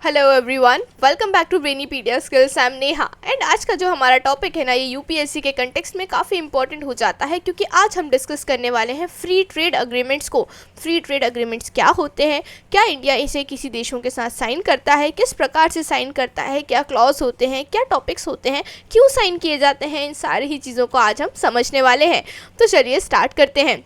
Hello everyone, welcome back to Brainypedia Skills. I am Neha and आज का जो हमारा टॉपिक है ना, ये यूपीएससी के कंटेक्स्ट में काफ़ी इंपॉर्टेंट हो जाता है, क्योंकि आज हम डिस्कस करने वाले हैं फ्री ट्रेड अग्रीमेंट्स को। फ्री ट्रेड अग्रीमेंट्स क्या होते हैं, क्या इंडिया इसे किसी देशों के साथ साइन करता है, किस प्रकार से साइन करता है, क्या क्लॉज होते हैं, क्या टॉपिक्स होते हैं, क्यों साइन किए जाते हैं, इन सारी ही चीज़ों को आज हम समझने वाले हैं। तो चलिए स्टार्ट करते हैं।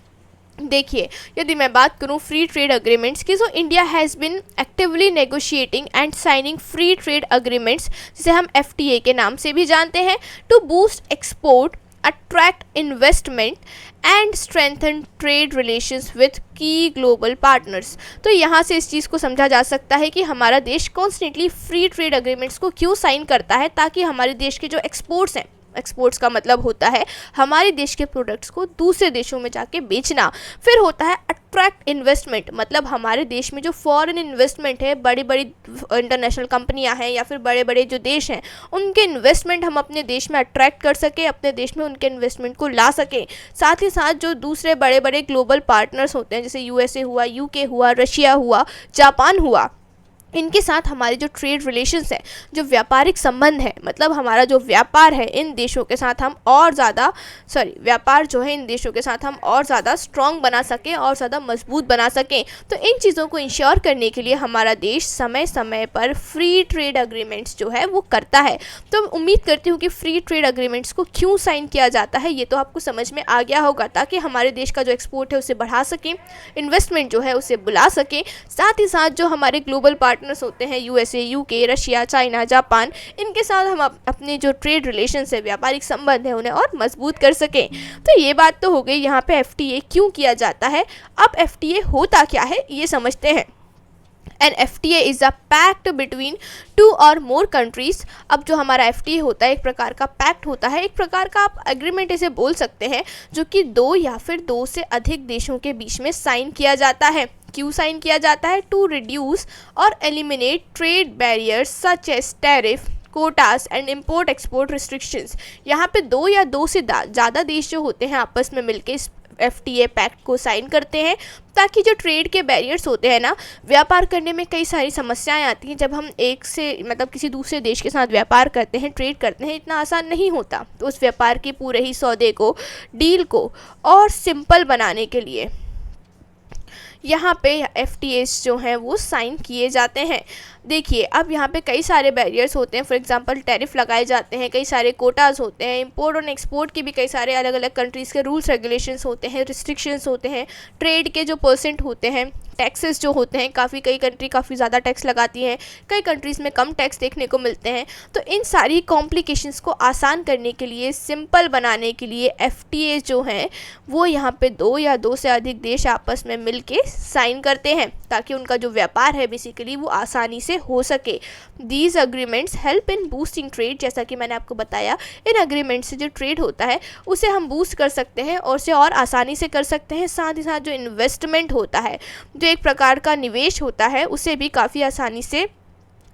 देखिए, यदि मैं बात करूं फ्री ट्रेड अग्रीमेंट्स की, तो India has been actively negotiating and signing free trade agreements, जिसे हम एफटीए के नाम से भी जानते हैं, to boost export, attract investment and strengthen trade relations with key global partners. तो यहाँ से इस चीज़ को समझा जा सकता है कि हमारा देश कॉन्स्टेंटली फ्री ट्रेड अग्रीमेंट्स को क्यों साइन करता है, ताकि हमारे देश के जो एक्सपोर्ट्स हैं, एक्सपोर्ट्स का मतलब होता है हमारे देश के प्रोडक्ट्स को दूसरे देशों में जाके बेचना। फिर होता है अट्रैक्ट इन्वेस्टमेंट, मतलब हमारे देश में जो फॉरेन इन्वेस्टमेंट है, बड़ी बड़ी इंटरनेशनल कंपनियां हैं या फिर बड़े बड़े जो देश हैं, उनके इन्वेस्टमेंट हम अपने देश में अट्रैक्ट कर सके, अपने देश में उनके इन्वेस्टमेंट को ला सकें। साथ ही साथ जो दूसरे बड़े बड़े ग्लोबल पार्टनर्स होते हैं, जैसे यूएसए हुआ, यूके हुआ, रशिया हुआ, जापान हुआ, इनके साथ हमारे जो ट्रेड रिलेशंस है, जो व्यापारिक संबंध है, मतलब हमारा जो व्यापार है इन देशों के साथ हम और ज़्यादा व्यापार जो है इन देशों के साथ हम और ज़्यादा स्ट्रॉन्ग बना सकें और ज़्यादा मजबूत बना सकें। तो इन चीज़ों को इंश्योर करने के लिए हमारा देश समय समय पर फ्री ट्रेड अग्रीमेंट्स जो है वो करता है। तो उम्मीद करती हूँ कि फ्री ट्रेड अग्रीमेंट्स को क्यों साइन किया जाता है ये तो आपको समझ में आ गया होगा, ताकि हमारे देश का जो एक्सपोर्ट है उसे बढ़ा सकें, इन्वेस्टमेंट जो है उसे बुला सकें। साथ ही साथ जो हमारे ग्लोबल पार्टनर्स होते हैं, USA, UK, Russia, China, Japan, इनके साथ हम अपने जो ट्रेड रिलेशंस है, व्यापारिक संबंध है, उन्हें और मजबूत कर सकें। तो ये बात तो हो गई यहाँ पे एफटीए क्यों किया जाता है। अब एफटीए होता क्या है ये समझते हैं। An FTA is a pact between 2 और मोर कंट्रीज। अब जो हमारा FTA होता है एक प्रकार का पैक्ट होता है, एक प्रकार का आप एग्रीमेंट इसे बोल सकते हैं, जो कि 2 या फिर 2 से अधिक देशों के बीच में साइन किया जाता है। क्यों साइन किया जाता है? टू रिड्यूस और eliminate trade barriers such as tariff, quotas and import export restrictions. यहाँ पे 2 या 2 से ज़्यादा देश जो होते हैं आपस में मिलकर इस FTA पैक्ट को साइन करते हैं, ताकि जो ट्रेड के बैरियर्स होते हैं ना, व्यापार करने में कई सारी समस्याएं आती हैं। जब हम एक से मतलब किसी दूसरे देश के साथ व्यापार करते हैं, ट्रेड करते हैं, इतना आसान नहीं होता। तो उस व्यापार के पूरे ही सौदे को, डील को और सिंपल बनाने के लिए यहाँ पे FTAs जो हैं वो साइन किए जाते हैं। देखिए, अब यहाँ पे कई सारे बैरियर्स होते हैं, फॉर एग्जांपल टैरिफ लगाए जाते हैं, कई सारे कोटाज होते हैं, इंपोर्ट और एक्सपोर्ट के भी कई सारे अलग अलग कंट्रीज़ के रूल्स रेगुलेशंस होते हैं, रिस्ट्रिक्शंस होते हैं, ट्रेड के जो परसेंट होते हैं, टैक्सेस जो होते हैं, कई कंट्री काफ़ी ज़्यादा टैक्स लगाती हैं, कई कंट्रीज़ में कम टैक्स देखने को मिलते हैं। तो इन सारी कॉम्प्लिकेशंस को आसान करने के लिए, सिंपल बनाने के लिए FTA जो हैं वो यहाँ पे 2 या 2 से अधिक देश आपस में मिल के साइन करते हैं, ताकि उनका जो व्यापार है बेसिकली वो आसानी से हो सके। These agreements help in boosting trade. जैसा कि मैंने आपको बताया, इन अग्रीमेंट से जो ट्रेड होता है उसे हम बूस्ट कर सकते हैं और उसे और आसानी से कर सकते हैं। साथ ही साथ जो इन्वेस्टमेंट होता है, जो एक प्रकार का निवेश होता है, उसे भी काफ़ी आसानी से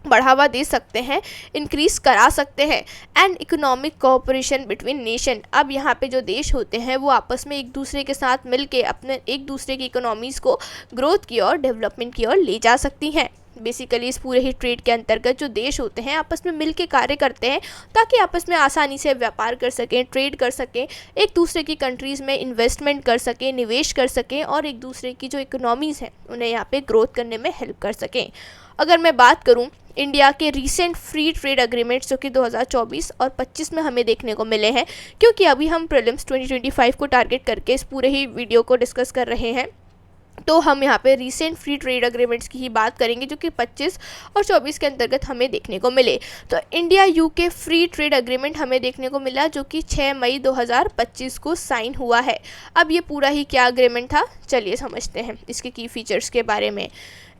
बढ़ावा दे सकते हैं, इंक्रीज करा सकते हैं। And economic cooperation between nation. अब यहाँ पे जो देश होते हैं वो आपस में एक दूसरे के साथ मिलके अपने एक दूसरे की इकोनॉमीज़ को ग्रोथ की ओर, डेवलपमेंट की ओर ले जा सकती हैं। बेसिकली इस पूरे ही ट्रेड के अंतर्गत जो देश होते हैं आपस में मिलके कार्य करते हैं, ताकि आपस में आसानी से व्यापार कर सकें, ट्रेड कर सकें, एक दूसरे की कंट्रीज़ में इन्वेस्टमेंट कर सकें, निवेश कर सकें और एक दूसरे की जो इकोनॉमीज़ हैं उन्हें यहाँ पे ग्रोथ करने में हेल्प कर सकें। अगर मैं बात करूँ इंडिया के रीसेंट फ्री ट्रेड अग्रीमेंट्स जो कि 2024 और 25 में हमें देखने को मिले हैं, क्योंकि अभी हम प्रीलिम्स 2025 को टारगेट करके इस पूरे ही वीडियो को डिस्कस कर रहे हैं, तो हम यहाँ पे रीसेंट फ्री ट्रेड अग्रीमेंट्स की ही बात करेंगे, जो कि 25 और 24 के अंतर्गत हमें देखने को मिले। तो India UK free trade agreement हमें देखने को मिला, जो कि 6 मई 2025 को साइन हुआ है। अब ये पूरा ही क्या अग्रीमेंट था, चलिए समझते हैं इसके की फीचर्स के बारे में।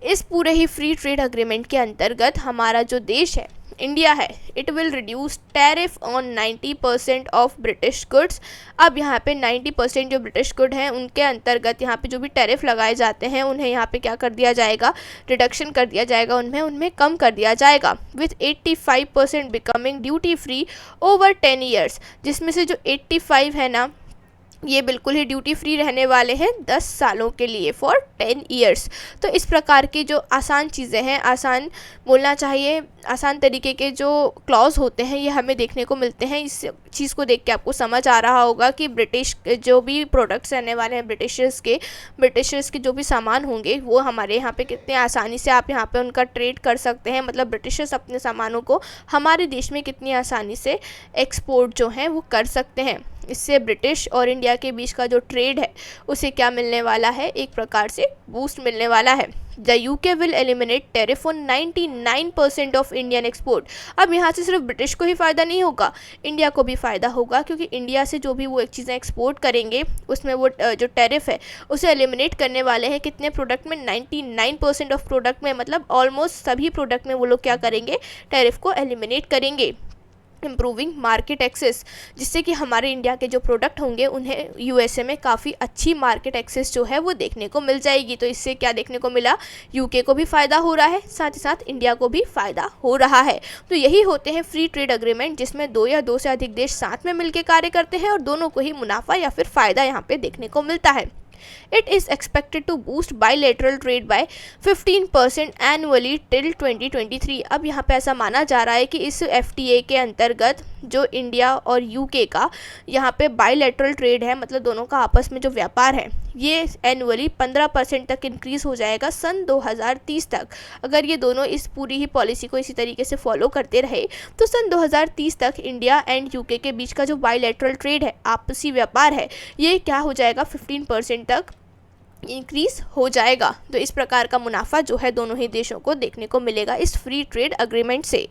इस पूरे ही फ्री ट्रेड अग्रीमेंट के अंतर्गत हमारा जो देश है, इंडिया है, it will reduce tariff on 90% of British goods. अब यहाँ पे 90% जो ब्रिटिश गुड हैं उनके अंतर्गत यहाँ पे जो भी टैरिफ लगाए जाते हैं उन्हें यहाँ पे क्या कर दिया जाएगा, रिडक्शन कर दिया जाएगा, उनमें कम कर दिया जाएगा, with 85% becoming duty free over 10 years. जिसमें से जो 85 है ना, ये बिल्कुल ही ड्यूटी फ्री रहने वाले हैं 10 सालों के लिए फॉर 10 ईयर्स। तो इस प्रकार की जो आसान चीज़ें हैं, आसान बोलना चाहिए, आसान तरीके के जो क्लॉज होते हैं ये हमें देखने को मिलते हैं। इस चीज़ को देख के आपको समझ आ रहा होगा कि ब्रिटिश जो भी प्रोडक्ट्स रहने वाले हैं, ब्रिटिशर्स के जो भी सामान होंगे वो हमारे यहाँ पे कितने आसानी से आप यहाँ पे उनका ट्रेड कर सकते हैं। मतलब ब्रिटिशर्स अपने सामानों को हमारे देश में कितनी आसानी से एक्सपोर्ट जो है वो कर सकते हैं। इससे ब्रिटिश और इंडिया के बीच का जो ट्रेड है उसे क्या मिलने वाला है, एक प्रकार से बूस्ट मिलने वाला है। The UK will eliminate tariff on 99% of Indian export. अब यहाँ से सिर्फ ब्रिटिश को ही फ़ायदा नहीं होगा, इंडिया को भी फ़ायदा होगा, क्योंकि इंडिया से जो भी वो एक चीज़ें एक्सपोर्ट करेंगे उसमें वो जो टेरिफ है उसे एलिमिनेट करने वाले हैं। कितने प्रोडक्ट में? 99% ऑफ प्रोडक्ट में, मतलब ऑलमोस्ट सभी प्रोडक्ट में वो लोग क्या करेंगे, टेरिफ को एलिमिनेट करेंगे। इम्प्रूविंग मार्केट एक्सेस, जिससे कि हमारे इंडिया के जो प्रोडक्ट होंगे उन्हें यूएसए में काफ़ी अच्छी मार्केट एक्सेस जो है वो देखने को मिल जाएगी। तो इससे क्या देखने को मिला, यूके को भी फ़ायदा हो रहा है, साथ ही साथ इंडिया को भी फ़ायदा हो रहा है। तो यही होते हैं फ्री ट्रेड अग्रीमेंट, जिसमें 2 या 2 से अधिक देश साथ में मिलकर कार्य करते हैं और दोनों को ही मुनाफा या फिर फ़ायदा यहाँ पे देखने को मिलता है। It is expected to boost bilateral trade by 15% annually till 2023। अब यहाँ पे ऐसा माना जा रहा है कि इस FTA के अंतर्गत जो इंडिया और यूके का यहाँ पे बायलैटरल ट्रेड है, मतलब दोनों का आपस में जो व्यापार है, ये एनुअली 15% तक इंक्रीज़ हो जाएगा सन 2030 तक। अगर ये दोनों इस पूरी ही पॉलिसी को इसी तरीके से फॉलो करते रहे तो सन 2030 तक इंडिया एंड यूके के बीच का जो बायलैटरल ट्रेड है, आपसी व्यापार है, ये क्या हो जाएगा, 15% तक इंक्रीज हो जाएगा। तो इस प्रकार का मुनाफा जो है दोनों ही देशों को देखने को मिलेगा इस फ्री ट्रेड अग्रीमेंट से।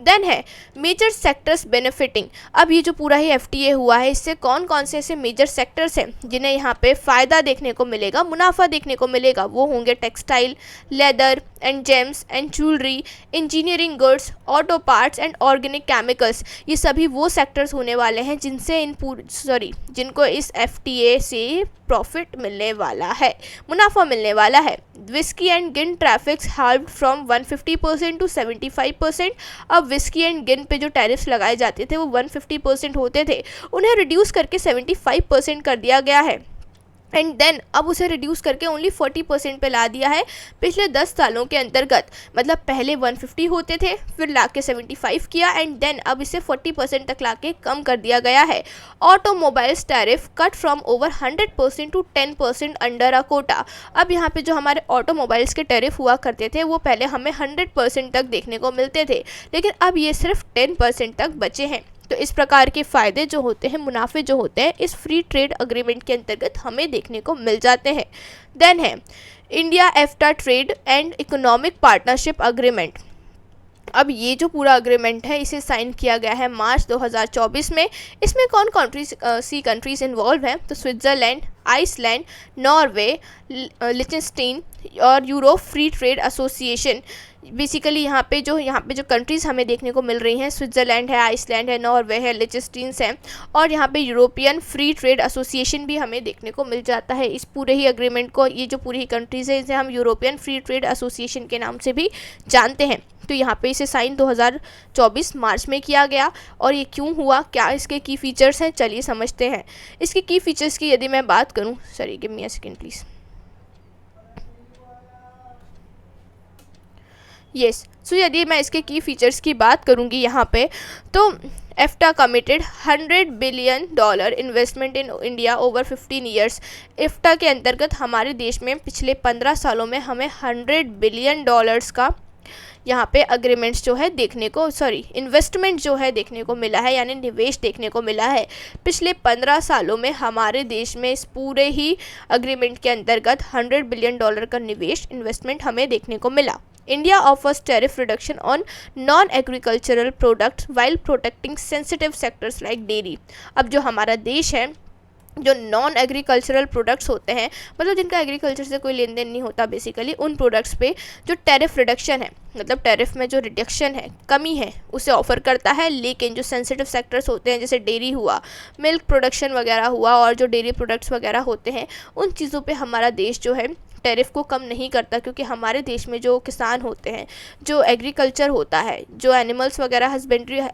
देन है मेजर सेक्टर्स बेनिफिटिंग। अब ये जो पूरा ही FTA हुआ है, इससे कौन कौन से ऐसे मेजर सेक्टर्स हैं जिन्हें यहाँ पे फ़ायदा देखने को मिलेगा, मुनाफा देखने को मिलेगा। वो होंगे textile, leather and James and jewellery, engineering goods, auto parts and organic chemicals. ये सभी वो सेक्टर्स होने वाले हैं जिनको इस FTA से प्रॉफिट मिलने वाला है, मुनाफा मिलने वाला है। विस्की एंड गिन ट्रैफिक्स हाल्व्ड फ्रॉम 150% टू 75%। अब विस्की एंड गिन पे जो टैरिफ्स लगाए जाते थे वो 150% होते थे, उन्हें रिड्यूस करके 75% कर दिया गया है। एंड देन अब उसे रिड्यूस करके ओनली 40% पे ला दिया है पिछले 10 सालों के अंतर्गत। मतलब पहले 150 होते थे, फिर ला के 75 किया, एंड देन अब इसे 40% तक ला के कम कर दिया गया है। Automobiles tariff cut from over 100% to 10% under a quota. अब यहाँ पे जो हमारे ऑटोमोबाइल्स के टैरिफ हुआ करते थे वो पहले हमें 100% तक देखने को मिलते थे, लेकिन अब ये सिर्फ 10% तक बचे हैं। तो इस प्रकार के फ़ायदे जो होते हैं, मुनाफे जो होते हैं, इस फ्री ट्रेड अग्रीमेंट के अंतर्गत हमें देखने को मिल जाते हैं। देन है India EFTA trade and economic partnership agreement. अब ये जो पूरा अग्रीमेंट है इसे साइन किया गया है मार्च 2024 में। इसमें कौन कंट्रीज इन्वॉल्व हैं, तो स्विट्ज़रलैंड, आइसलैंड, नॉर्वे, लिechtenstein और Europe free trade association. Basically यहाँ पे जो कंट्रीज़ हमें देखने को मिल रही हैं, स्विट्ज़रलैंड है, आइसलैंड है, नॉर्वे है, लिechtenstein है, और यहाँ पे यूरोपियन फ्री ट्रेड एसोसिएशन भी हमें देखने को मिल जाता है। इस पूरे ही अग्रीमेंट को, ये जो पूरी ही कंट्रीज़ है, इसे हम यूरोपियन फ्री ट्रेड एसोसिएशन के नाम से भी जानते हैं। तो यहाँ पे इसे साइन 2024 मार्च में किया गया। और ये क्यों हुआ, क्या इसके की फ़ीचर्स हैं, चलिए समझते हैं। इसके की फ़ीचर्स की यदि मैं बात करूँ, sorry give me a second please. Yes, so यदि मैं इसके की फ़ीचर्स की बात करूँगी यहाँ पे, तो EFTA committed $100 billion investment in India over 15 years. EFTA के अंतर्गत हमारे देश में पिछले 15 सालों में हमें $100 बिलियन का यहाँ पे अग्रीमेंट्स जो है इन्वेस्टमेंट जो है देखने को मिला है, यानी निवेश देखने को मिला है। पिछले 15 सालों में हमारे देश में इस पूरे ही अग्रीमेंट के अंतर्गत $100 बिलियन का निवेश, इन्वेस्टमेंट हमें देखने को मिला। India offers tariff reduction on non-agricultural products while protecting sensitive sectors like dairy। अब जो हमारा देश है, जो नॉन एग्रीकल्चरल प्रोडक्ट्स होते हैं, मतलब जिनका एग्रीकल्चर से कोई लेन देन नहीं होता, बेसिकली उन प्रोडक्ट्स पे जो टैरिफ रिडक्शन है, मतलब टैरिफ में जो रिडक्शन है, कमी है, उसे ऑफ़र करता है। लेकिन जो सेंसिटिव सेक्टर्स होते हैं, जैसे डेयरी हुआ, मिल्क प्रोडक्शन वगैरह हुआ, और जो डेयरी प्रोडक्ट्स वगैरह होते हैं, उन चीज़ों पे हमारा देश जो है टैरिफ को कम नहीं करता, क्योंकि हमारे देश में जो किसान होते हैं, जो एग्रीकल्चर होता है, जो एनिमल्स वगैरह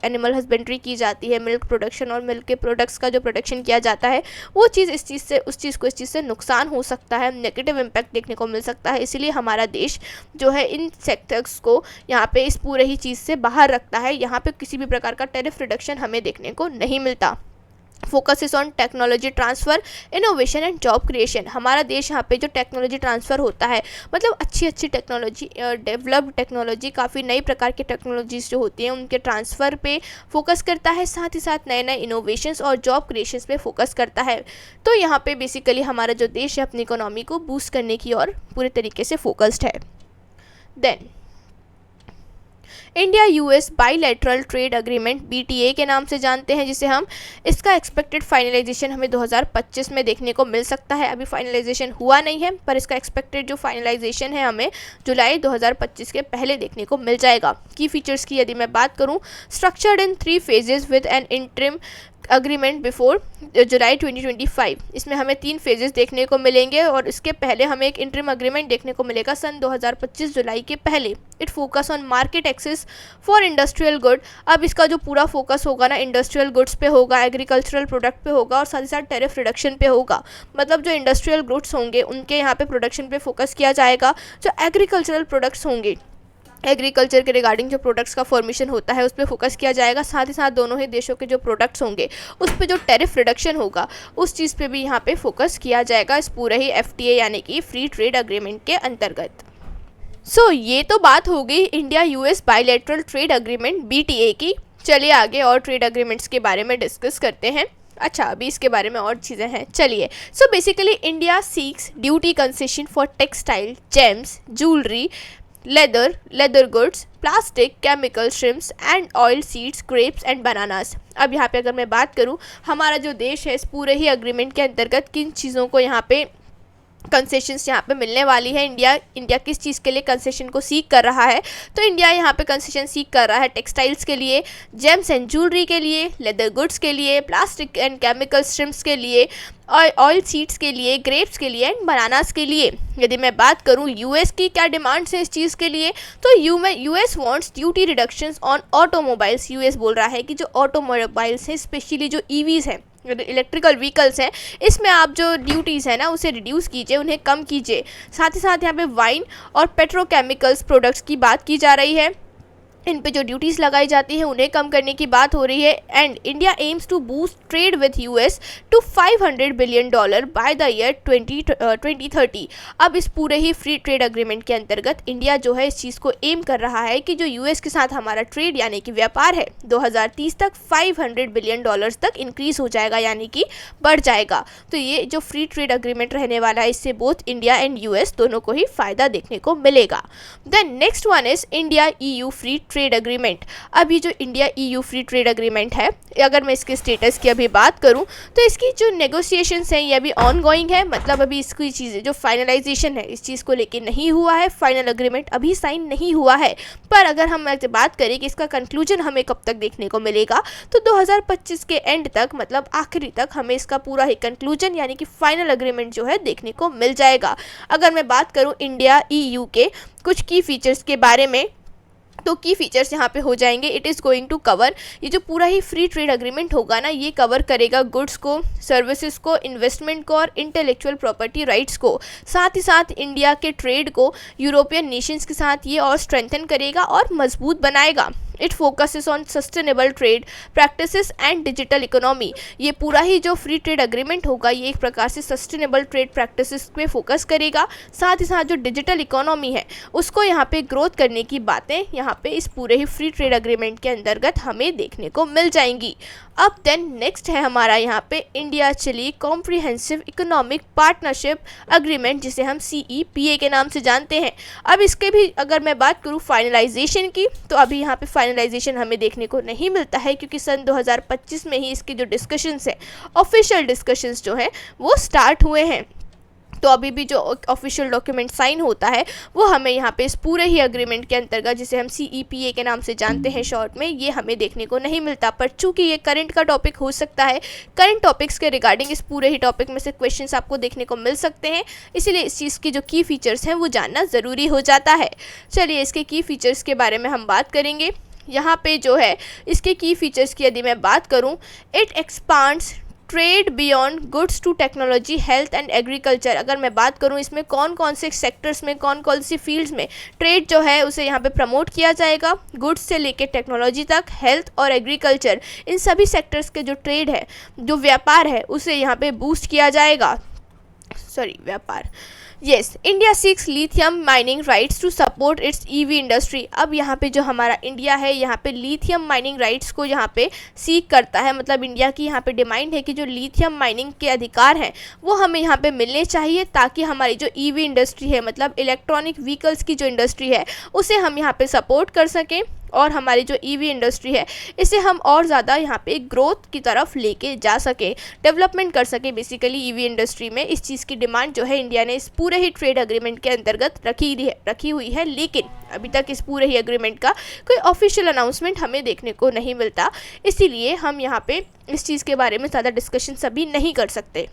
एनिमल हस्बेंड्री की जाती है, मिल्क प्रोडक्शन और मिल्क के प्रोडक्ट्स का जो प्रोडक्शन किया जाता है, वो चीज़ इस चीज़ से नुकसान हो सकता है, नेगेटिव इम्पैक्ट देखने को मिल सकता है। इसीलिए हमारा देश जो है इन सेक्टर्स को यहाँ पे इस पूरे ही चीज़ से बाहर रखता है। यहाँ पे किसी भी प्रकार का टैरिफ रिडक्शन हमें देखने को नहीं मिलता। Focus is on technology transfer, innovation and job creation. हमारा देश यहाँ पे जो टेक्नोलॉजी ट्रांसफ़र होता है, मतलब अच्छी टेक्नोलॉजी, डेवलप्ड टेक्नोलॉजी, काफ़ी नई प्रकार की टेक्नोलॉजीज जो होती हैं उनके ट्रांसफ़र पे फोकस करता है, साथ ही साथ नए इनोवेशंस और जॉब क्रिएशंस पे फोकस करता है। तो यहाँ पे बेसिकली हमारा जो देश है अपनी इकोनॉमी को बूस्ट करने की और पूरे तरीके से फोकस्ड है। Then India US bilateral trade agreement BTA के नाम से जानते हैं, जिसे हम इसका एक्सपेक्टेड फाइनलाइजेशन हमें 2025 में देखने को मिल सकता है। अभी फाइनलाइजेशन हुआ नहीं है, पर इसका एक्सपेक्टेड जो फाइनलाइजेशन है हमें जुलाई 2025 के पहले देखने को मिल जाएगा। की फीचर्स की यदि मैं बात करूं, structured in 3 phases with N interim agreement before जुलाई 2025। इसमें हमें 3 फेजेस देखने को मिलेंगे और इसके पहले हमें एक इंटरिम अग्रीमेंट देखने को मिलेगा सन 2025 जुलाई के पहले। It focus on market access for industrial good. अब इसका जो पूरा फोकस होगा ना, इंडस्ट्रियल गुड्स पे होगा, एग्रीकल्चरल प्रोडक्ट पे होगा और साथ ही साथ टैरिफ रिडक्शन पे होगा। मतलब जो इंडस्ट्रियल गुड्स होंगे उनके यहाँ पे प्रोडक्शन पे फोकस किया जाएगा। जो एग्रीकल्चरल प्रोडक्ट्स होंगे, एग्रीकल्चर के रिगार्डिंग जो प्रोडक्ट्स का फॉर्मेशन होता है उस पर फोकस किया जाएगा। साथ ही साथ दोनों ही देशों के जो प्रोडक्ट्स होंगे उस पर जो टैरिफ रिडक्शन होगा उस चीज़ पे भी यहाँ पे फोकस किया जाएगा इस पूरे ही FTA यानी कि फ्री ट्रेड एग्रीमेंट के अंतर्गत। ये तो बात हो गई India US bilateral trade agreement BTA की। चलिए आगे और ट्रेड एग्रीमेंट्स के बारे में डिस्कस करते हैं। अच्छा, अभी इसके बारे में और चीज़ें हैं, चलिए। Basically India seeks duty concession for textile, gems, jewellery, leather goods, plastic, chemical, shrimps and oil seeds, grapes and bananas. अब यहाँ पे अगर मैं बात करूँ, हमारा जो देश है इस पूरे ही एग्रीमेंट के अंतर्गत किन चीज़ों को यहाँ पे कंसेशंस यहाँ पे मिलने वाली है, इंडिया किस चीज़ के लिए कंसेशन को सीक कर रहा है, तो इंडिया यहाँ पे कंसेशन सीक कर रहा है टेक्सटाइल्स के लिए, जेम्स एंड ज्वेलरी के लिए, लेदर गुड्स के लिए, प्लास्टिक एंड केमिकल श्रिम्स के लिए, ऑयल सीड्स के लिए, ग्रेप्स के लिए एंड बनानास के लिए। यदि मैं बात करूं यूएस की क्या डिमांड्स है इस चीज़ के लिए, तो US wants duty reductions on automobiles. US बोल रहा है कि जो ऑटोमोबाइल्स हैं, स्पेशली जो EVs हैं, इलेक्ट्रिकल व्हीकल्स हैं, इसमें आप जो ड्यूटीज़ है ना उसे रिड्यूस कीजिए, उन्हें कम कीजिए। साथ ही साथ यहाँ पे वाइन और पेट्रोकेमिकल्स प्रोडक्ट्स की बात की जा रही है, इन पे जो ड्यूटीज़ लगाई जाती हैं उन्हें कम करने की बात हो रही है। And India aims to boost trade with US to $500 billion by the year 2030। अब इस पूरे ही फ्री ट्रेड एग्रीमेंट के अंतर्गत इंडिया जो है इस चीज़ को एम कर रहा है कि जो यूएस के साथ हमारा ट्रेड यानी कि व्यापार है 2030 तक $500 बिलियन तक इंक्रीज़ हो जाएगा, यानी कि बढ़ जाएगा। तो ये जो फ्री ट्रेड एग्रीमेंट रहने वाला है इससे बोथ इंडिया एंड यूएस दोनों को ही फ़ायदा देखने को मिलेगा। Then next one is India EU free trade agreement. अभी जो India EU free trade agreement है, अगर मैं इसके स्टेटस की अभी बात करूं तो इसकी जो नेगोशिएशंस हैं ये अभी ऑन गोइंग है। मतलब अभी इसकी चीज़ें जो फाइनलाइजेशन है इस चीज़ को लेके नहीं हुआ है, फाइनल एग्रीमेंट अभी साइन नहीं हुआ है। पर अगर हम बात करें कि इसका कंक्लूजन हमें कब तक देखने को मिलेगा, तो 2025 के एंड तक, मतलब आखिरी तक हमें इसका पूरा ही कंक्लूजन यानी कि फाइनल एग्रीमेंट जो है देखने को मिल जाएगा। अगर मैं बात करूँ इंडिया EU के कुछ की फीचर्स के बारे में, तो की फीचर्स यहाँ पे हो जाएंगे। It is going to cover, ये जो पूरा ही फ्री ट्रेड एग्रीमेंट होगा ना ये कवर करेगा गुड्स को, सर्विसेज को, इन्वेस्टमेंट को और इंटेलेक्चुअल प्रॉपर्टी राइट्स को। साथ ही साथ इंडिया के ट्रेड को यूरोपियन नेशंस के साथ ये और स्ट्रेंथन करेगा और मजबूत बनाएगा। It focuses on sustainable trade practices and digital economy. ये पूरा ही जो फ्री ट्रेड एग्रीमेंट होगा ये एक प्रकार से सस्टेनेबल ट्रेड प्रैक्टिसेस पे फोकस करेगा। साथ ही साथ जो डिजिटल इकोनॉमी है उसको यहाँ पे ग्रोथ करने की बातें यहाँ पे इस पूरे ही फ्री ट्रेड एग्रीमेंट के अंतर्गत हमें देखने को मिल जाएंगी। अब देन नेक्स्ट है हमारा यहाँ पे India Chile comprehensive economic partnership agreement, जिसे हम CEPA के नाम से जानते हैं। अब इसके भी अगर मैं बात करूँ फाइनलाइजेशन की, तो अभी यहाँ पे फाइनलाइजेशन हमें देखने को नहीं मिलता है, क्योंकि सन 2025 में ही इसकी जो डिस्कशंस है, ऑफिशियल डिस्कशंस जो हैं वो स्टार्ट हुए हैं। तो अभी भी जो ऑफिशियल डॉक्यूमेंट साइन होता है वो हमें यहाँ पे इस पूरे ही अग्रीमेंट के अंतर्गत, जिसे हम CEPA के नाम से जानते हैं शॉर्ट में, ये हमें देखने को नहीं मिलता। पर चूंकि ये करंट का टॉपिक हो सकता है, करंट टॉपिक्स के रिगार्डिंग इस पूरे ही टॉपिक में से क्वेश्चंस आपको देखने को मिल सकते हैं, इसीलिए इस चीज़ की जो की फीचर्स हैं वो जानना ज़रूरी हो जाता है। चलिए इसके की फीचर्स के बारे में हम बात करेंगे। यहाँ पे जो है इसके की फीचर्स की यदि मैं बात करूँ, it expands trade beyond goods to technology, health and agriculture. अगर मैं बात करूं इसमें कौन कौन से सेक्टर्स में, कौन कौन सी फील्ड्स में ट्रेड जो है उसे यहाँ पे प्रमोट किया जाएगा, गुड्स से लेके टेक्नोलॉजी तक, हेल्थ और एग्रीकल्चर, इन सभी सेक्टर्स के जो ट्रेड है, जो व्यापार है, उसे यहाँ पे बूस्ट किया जाएगा। व्यापार। Yes, India seeks lithium mining rights to support its EV industry. अब यहाँ पे जो हमारा इंडिया है, यहाँ पे लिथियम माइनिंग राइट्स को यहाँ पे सीक करता है, मतलब इंडिया की यहाँ पे डिमांड है कि जो लिथियम माइनिंग के अधिकार हैं वो हमें यहाँ पे मिलने चाहिए, ताकि हमारी जो ईवी इंडस्ट्री है, मतलब इलेक्ट्रॉनिक व्हीकल्स की जो इंडस्ट्री है, उसे हम यहाँ पे सपोर्ट कर सकें और हमारी जो ईवी इंडस्ट्री है इसे हम और ज़्यादा यहाँ पे ग्रोथ की तरफ लेके जा सके, डेवलपमेंट कर सके। बेसिकली ईवी इंडस्ट्री में इस चीज़ की डिमांड जो है इंडिया ने इस पूरे ही ट्रेड एग्रीमेंट के अंतर्गत रखी हुई है, लेकिन अभी तक इस पूरे ही एग्रीमेंट का कोई ऑफिशियल अनाउंसमेंट हमें देखने को नहीं मिलता, इसीलिए हम यहाँ पे इस चीज़ के बारे में ज़्यादा डिस्कशन अभी नहीं कर सकते।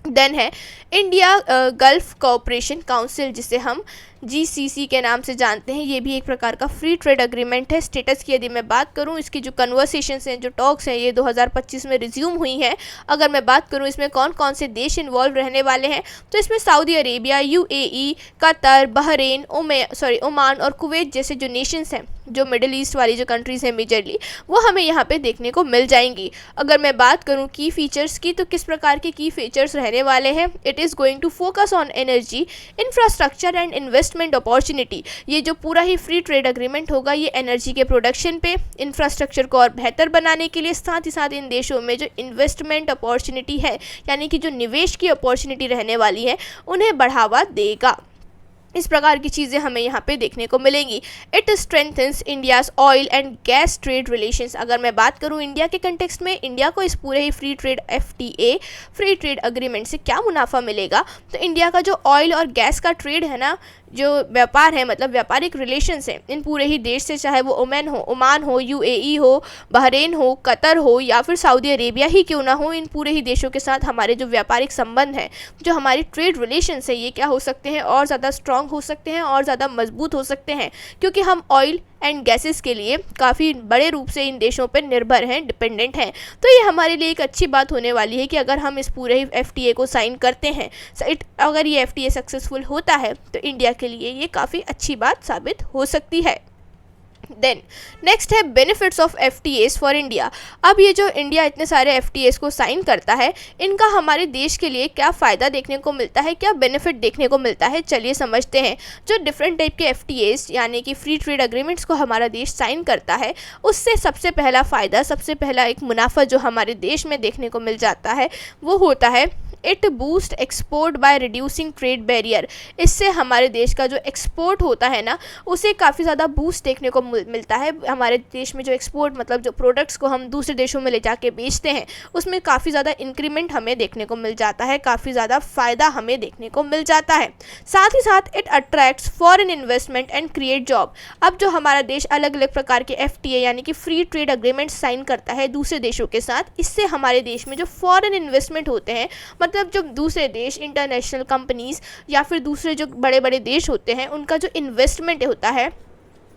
देन है इंडिया गल्फ कोऑपरेशन काउंसिल, जिसे हम GCC के नाम से जानते हैं। ये भी एक प्रकार का फ्री ट्रेड एग्रीमेंट है। स्टेटस की यदि मैं बात करूं, इसकी जो कन्वर्सेशंस हैं, जो टॉक्स हैं, ये 2025 में रिज्यूम हुई हैं। अगर मैं बात करूं इसमें कौन कौन से देश इन्वॉल्व रहने वाले हैं, तो इसमें Saudi Arabia, UAE, Qatar, Bahrain, Oman और कुवैत जैसे जो नेशंस हैं, जो मिडिल ईस्ट वाली जो कंट्रीज़ हैं मेजरली, वो हमें यहाँ पे देखने को मिल जाएंगी। अगर मैं बात करूँ की फीचर्स की, तो किस प्रकार के की फीचर्स रहने वाले हैं, it is going to focus on energy, infrastructure and investment opportunity. ये जो पूरा ही फ्री ट्रेड एग्रीमेंट होगा, ये एनर्जी के प्रोडक्शन पे, इंफ्रास्ट्रक्चर को और बेहतर बनाने के लिए, साथ ही साथ इन देशों में जो इन्वेस्टमेंट अपॉर्चुनिटी है, यानी कि जो निवेश की अपॉर्चुनिटी रहने वाली है, उन्हें बढ़ावा देगा। इस प्रकार की चीज़ें हमें यहाँ पे देखने को मिलेंगी। It strengthens India's oil and gas trade relations. अगर मैं बात करूँ इंडिया के कंटेक्स्ट में, इंडिया को इस पूरे ही free trade FTA free trade agreement से क्या मुनाफा मिलेगा, तो इंडिया का जो ऑयल और गैस का ट्रेड है ना, जो व्यापार है, मतलब व्यापारिक रिलेशंस हैं इन पूरे ही देश से, चाहे वो ओमान हो, UAE हो, बहरीन हो, कतर हो या फिर सऊदी अरेबिया ही क्यों ना हो, इन पूरे ही देशों के साथ हमारे जो व्यापारिक संबंध हैं, जो हमारी ट्रेड रिलेशंस है, ये क्या हो सकते हैं, और ज़्यादा स्ट्रॉन्ग हो सकते हैं और ज़्यादा मजबूत हो सकते हैं, क्योंकि हम ऑयल एंड गैसेस के लिए काफ़ी बड़े रूप से इन देशों पर निर्भर हैं, डिपेंडेंट हैं। तो ये हमारे लिए एक अच्छी बात होने वाली है कि अगर हम इस पूरे FTA को साइन करते हैं, अगर ये FTA सक्सेसफुल होता है, तो इंडिया के लिए ये काफ़ी अच्छी बात साबित हो सकती है। देन नेक्स्ट है benefits of FTAs for India. अब ये जो इंडिया इतने सारे FTAs को साइन करता है, इनका हमारे देश के लिए क्या फ़ायदा देखने को मिलता है, क्या बेनिफिट देखने को मिलता है, चलिए समझते हैं। जो डिफरेंट टाइप के FTAs यानी कि फ्री ट्रेड एग्रीमेंट्स को हमारा देश साइन करता है, उससे सबसे पहला फ़ायदा, सबसे पहला एक मुनाफा जो हमारे देश में देखने को मिल जाता है, वो होता है it boost export by reducing trade barrier. इससे हमारे देश का जो एक्सपोर्ट होता है ना, उसे काफ़ी ज़्यादा बूस्ट देखने को मिलता है। हमारे देश में जो एक्सपोर्ट, मतलब जो प्रोडक्ट्स को हम दूसरे देशों में ले जाके बेचते हैं, उसमें काफ़ी ज़्यादा इंक्रीमेंट हमें देखने को मिल जाता है, काफ़ी ज़्यादा फ़ायदा हमें देखने को मिल जाता है। साथ ही साथ it attracts foreign investment and create job. अब जो हमारा देश अलग अलग प्रकार के FTA यानी कि फ्री ट्रेड एग्रीमेंट साइन करता है दूसरे देशों के साथ, इससे हमारे देश में जो फॉरेन इन्वेस्टमेंट होते हैं, मतलब जो दूसरे देश, इंटरनेशनल कंपनीज या फिर दूसरे जो बड़े बड़े देश होते हैं, उनका जो इन्वेस्टमेंट होता है,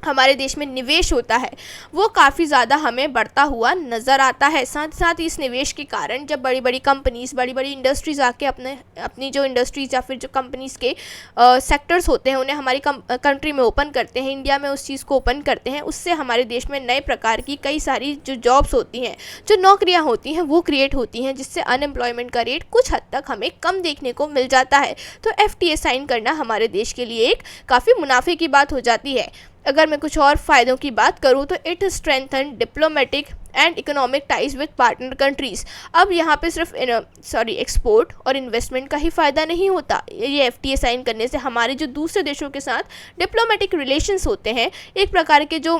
हमारे देश में निवेश होता है, वो काफ़ी ज़्यादा हमें बढ़ता हुआ नज़र आता है। साथ ही साथ इस निवेश के कारण जब बड़ी बड़ी कंपनीज़, बड़ी बड़ी इंडस्ट्रीज़ आके अपनी जो इंडस्ट्रीज़ या फिर जो कंपनीज़ के सेक्टर्स होते हैं, उन्हें हमारी कंट्री में ओपन करते हैं, इंडिया में उस चीज़ को ओपन करते हैं, उससे हमारे देश में नए प्रकार की कई सारी जो जॉब्स होती हैं, जो नौकरियाँ होती हैं, वो क्रिएट होती हैं, जिससे अनएम्प्लॉयमेंट का रेट कुछ हद तक हमें कम देखने को मिल जाता है। तो FTA साइन करना हमारे देश के लिए एक काफ़ी मुनाफे की बात हो जाती है। अगर मैं कुछ और फ़ायदों की बात करूँ, तो it strengthen diplomatic and economic ties with partner countries. अब यहाँ पे सिर्फ एक्सपोर्ट और इन्वेस्टमेंट का ही फ़ायदा नहीं होता। ये FTA साइन करने से हमारे जो दूसरे देशों के साथ डिप्लोमेटिक रिलेशंस होते हैं, एक प्रकार के जो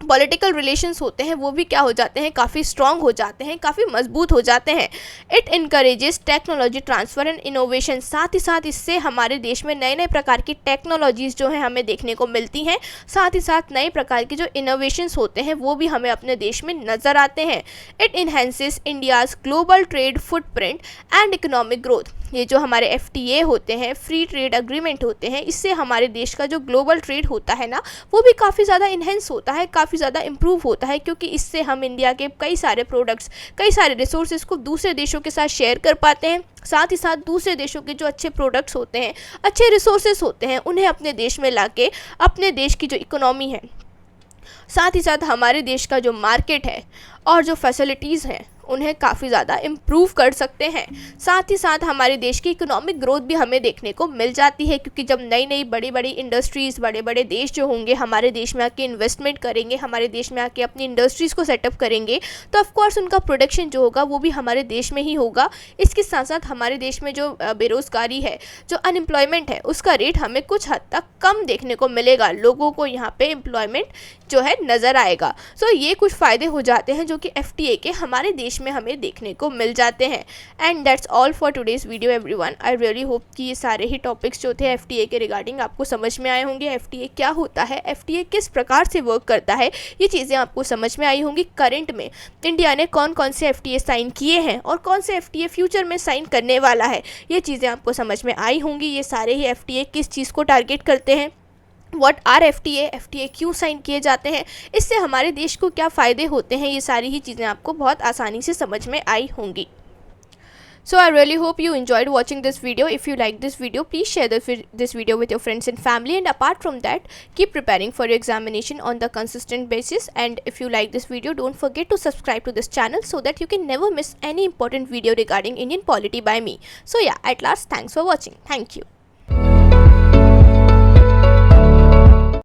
पॉलिटिकल रिलेशंस होते हैं वो भी क्या हो जाते हैं, काफ़ी स्ट्रॉन्ग हो जाते हैं, काफ़ी मजबूत हो जाते हैं। It encourages technology transfer and innovation, साथ ही साथ इससे हमारे देश में नए नए प्रकार की टेक्नोलॉजीज़ जो हैं हमें देखने को मिलती हैं, साथ ही साथ नए प्रकार के जो इनोवेशंस होते हैं वो भी हमें अपने देश में नज़र आते हैं। It enhances India's global trade footprint and economic growth. ये जो हमारे FTA होते हैं, फ्री ट्रेड अग्रीमेंट होते हैं, इससे हमारे देश का जो ग्लोबल ट्रेड होता है ना वो भी काफ़ी ज़्यादा इन्हेंस होता है, काफ़ी ज़्यादा इम्प्रूव होता है, क्योंकि इससे हम इंडिया के कई सारे प्रोडक्ट्स, कई सारे रिसोर्सेज को दूसरे देशों के साथ शेयर कर पाते हैं। साथ ही साथ दूसरे देशों के जो अच्छे प्रोडक्ट्स होते हैं, अच्छे रिसोर्सेज होते हैं, उन्हें अपने देश में लाके अपने देश की जो इकोनॉमी है, साथ ही साथ हमारे देश का जो मार्केट है और जो फैसिलिटीज़ हैं उन्हें काफ़ी ज़्यादा इम्प्रूव कर सकते हैं। साथ ही साथ हमारे देश की इकोनॉमिक ग्रोथ भी हमें देखने को मिल जाती है, क्योंकि जब नई नई बड़ी बड़ी इंडस्ट्रीज़, बड़े बड़े देश जो होंगे हमारे देश में आके इन्वेस्टमेंट करेंगे, हमारे देश में आके अपनी इंडस्ट्रीज़ को सेटअप करेंगे, तो ऑफकोर्स उनका प्रोडक्शन जो होगा वो भी हमारे देश में ही होगा। इसके साथ साथ हमारे देश में जो बेरोज़गारी है, जो अनएम्प्लॉयमेंट है, उसका रेट हमें कुछ हद तक कम देखने को मिलेगा, लोगों को यहाँ पे एम्प्लॉयमेंट जो है नज़र आएगा। सो ये कुछ फ़ायदे हो जाते हैं जो कि FTA के हमारे देश में हमें देखने को मिल जाते हैं। And that's all for today's video everyone. I really hope कि ये सारे ही टॉपिक्स जो थे FTA के रिगार्डिंग आपको समझ में आए होंगे। FTA क्या होता है, FTA किस प्रकार से वर्क करता है, ये चीज़ें आपको समझ में आई होंगी। करंट में इंडिया ने कौन कौन से FTA साइन किए हैं और कौन से FTA फ्यूचर में साइन करने वाला है, ये चीज़ें आपको समझ में आई होंगी। ये सारे ही FTA किस चीज़ को टारगेट करते हैं, व्हाट आर FTA क्यों साइन किए जाते हैं, इससे हमारे देश को क्या फ़ायदे होते हैं, ये सारी ही चीज़ें आपको बहुत आसानी से समझ में आई होंगी। So I really hope you enjoyed watching this video. If you like this video, please share this video with your friends and family. And apart from that, keep preparing for your examination on the consistent basis. And if you like this video, don't forget to subscribe to this channel so that you can never miss any important video regarding Indian polity by me. So yeah, at last, thanks for watching. Thank you.